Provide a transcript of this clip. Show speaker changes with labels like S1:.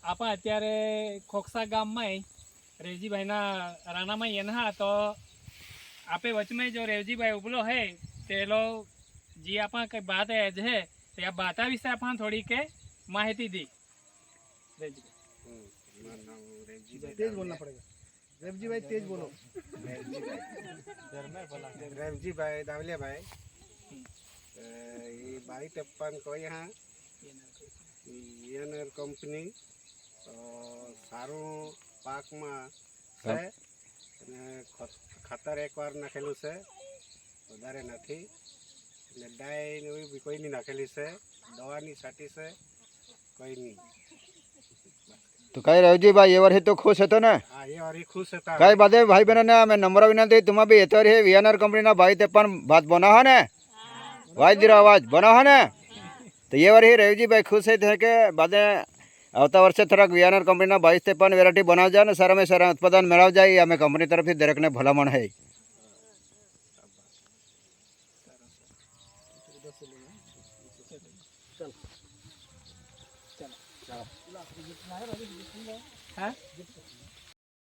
S1: આપા અત્યારે ખોખસા ગામમાં રેવજીભાઈના રાણામાં એના તો આપે વચમાં જો રેવજીભાઈ ઉભલો હે તેલો જે આપા કઈ બાત है है तो या बाता विषय अपन थोड़ी के माहिती दी
S2: तेज बोलना पड़ेगा रेवजी भाई तेज बोलो
S3: रेवजी भाई दावलिया भाई ये बाई टप्पन को यहाँ યનર કંપની સારું પાકમાં છે અને ખાતર એકવાર નાખેલું છે વધારે નથી એટલે ડાય ને એવી બી કોઈ નહીં નાખેલી છે દવાની છાંટી છે કોઈ નહીં
S4: तो कई रवजी भाई ये वर्ष तो खुश है तो ना
S3: હા એ વારી ખુશ હતા
S4: कई बातें भाई बहनों ने मैं नंबर विनती तुम्हें भी ये है वीएनआर कंपनी ना भाई ते पण बात बना है ने वाज दिरा आवाज बना है ने तो ये वर्ष रवजी भाई खुश है के बातें આવતા વર્ષે થોડાક વીએનઆર કંપનીના 22-53 વેરાયટી બનાવ જાય ને સારામાં સારા ઉત્પાદન મેળવ જાય અમે કંપની તરફથી દરેકને ભલામણ હે
S1: हाँ